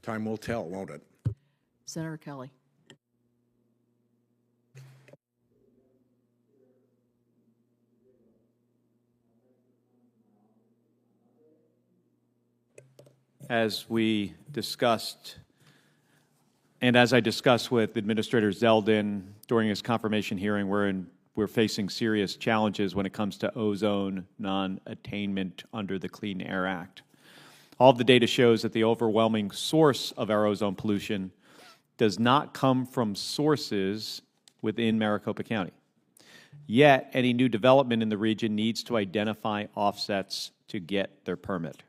Time will tell, won't it? Senator Kelly. As we discussed, and as I discussed with Administrator Zeldin during his confirmation hearing, we're facing serious challenges when it comes to ozone non-attainment under the Clean Air Act. All of the data shows that the overwhelming source of our ozone pollution does not come from sources within Maricopa County. Yet, any new development in the region needs to identify offsets to get their permit.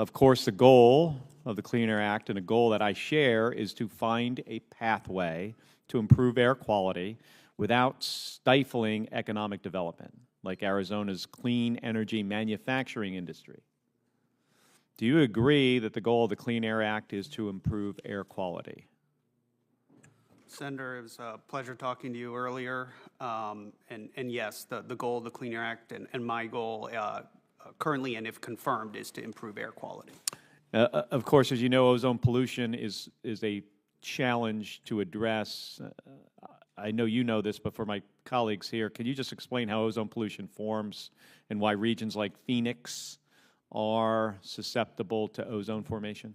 Of course, the goal of the Clean Air Act, and a goal that I share, is to find a pathway to improve air quality without stifling economic development, like Arizona's clean energy manufacturing industry. Do you agree that the goal of the Clean Air Act is to improve air quality? Senator, it was a pleasure talking to you earlier. And yes, the goal of the Clean Air Act and my goal currently, and if confirmed, is to improve air quality. Of course, as you know, ozone pollution is a challenge to address. I know you know this, but for my colleagues here, can you just explain how ozone pollution forms and why regions like Phoenix are susceptible to ozone formation?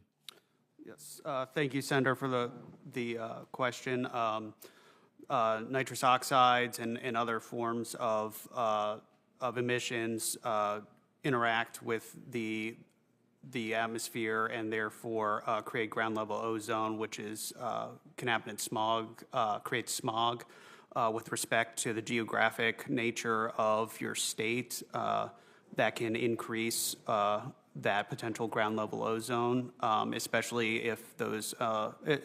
Yes, thank you, Senator, for the question. Nitrous oxides and other forms of emissions interact with the atmosphere and therefore create ground level ozone, which is can happen in smog, creates smog. With respect to the geographic nature of your state, that can increase that potential ground level ozone, especially if those,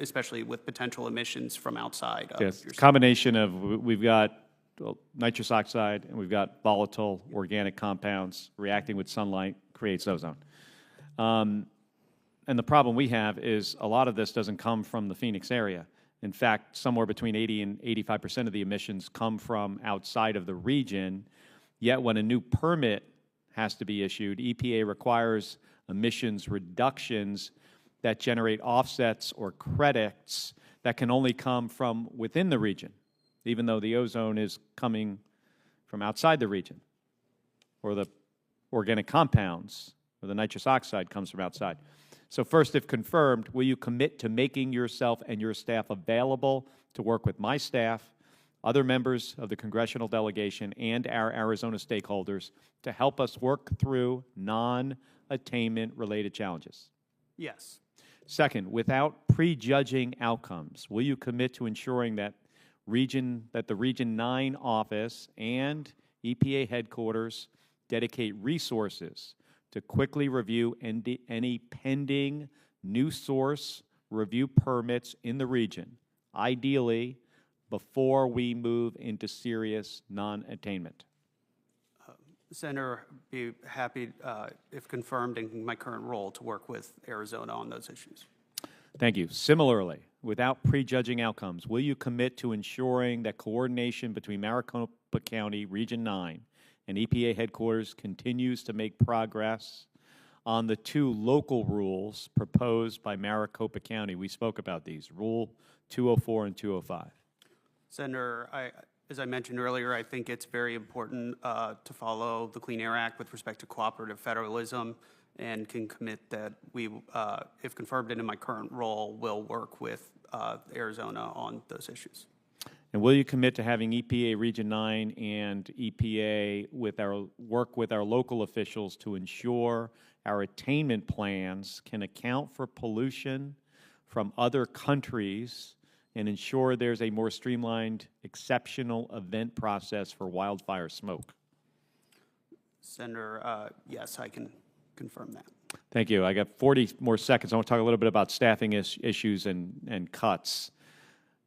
especially with potential emissions from outside of your state. Combination of, we've got nitrous oxide and we've got volatile organic compounds reacting with sunlight creates ozone. And the problem we have is a lot of this doesn't come from the Phoenix area. In fact, somewhere between 80 and 85% of the emissions come from outside of the region, yet when a new permit has to be issued, EPA requires emissions reductions that generate offsets or credits that can only come from within the region, even though the ozone is coming from outside the region, or the organic compounds, or the nitrous oxide comes from outside. So first, if confirmed, will you commit to making yourself and your staff available to work with my staff, other members of the congressional delegation, and our Arizona stakeholders to help us work through non-attainment related challenges? Yes. Second, without prejudging outcomes, will you commit to ensuring that the Region 9 office and EPA headquarters dedicate resources to quickly review any pending new source review permits in the region, ideally before we move into serious non-attainment? Senator, be happy, if confirmed in my current role, to work with Arizona on those issues. Thank you. Similarly, without prejudging outcomes, will you commit to ensuring that coordination between Maricopa County, Region 9, and EPA headquarters continues to make progress on the two local rules proposed by Maricopa County? We spoke about these, Rule 204 and 205. Senator, as I mentioned earlier, I think it's very important to follow the Clean Air Act with respect to cooperative federalism, and can commit that we, if confirmed in my current role, will work with Arizona on those issues. And will you commit to having EPA Region 9 and EPA work with our local officials to ensure our attainment plans can account for pollution from other countries and ensure there's a more streamlined exceptional event process for wildfire smoke? Senator, yes, I can confirm that. Thank you. I got 40 more seconds. I want to talk a little bit about staffing issues and cuts.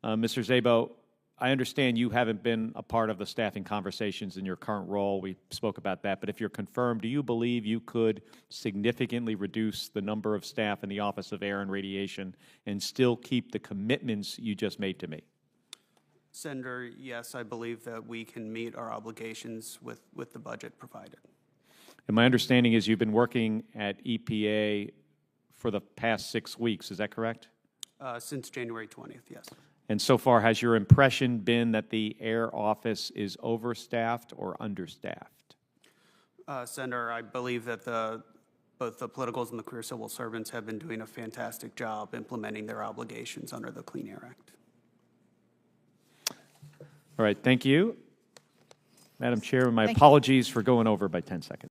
Mr. Szabo, I understand you haven't been a part of the staffing conversations in your current role. We spoke about that. But if you're confirmed, do you believe you could significantly reduce the number of staff in the Office of Air and Radiation and still keep the commitments you just made to me? Senator, yes, I believe that we can meet our obligations with the budget provided. And my understanding is you've been working at EPA for the past 6 weeks. Is that correct? Since January 20th, yes. And so far, has your impression been that the air office is overstaffed or understaffed? Senator, I believe that both the politicals and the career civil servants have been doing a fantastic job implementing their obligations under the Clean Air Act. All right, thank you. Madam Chair, my apologies for going over by 10 seconds.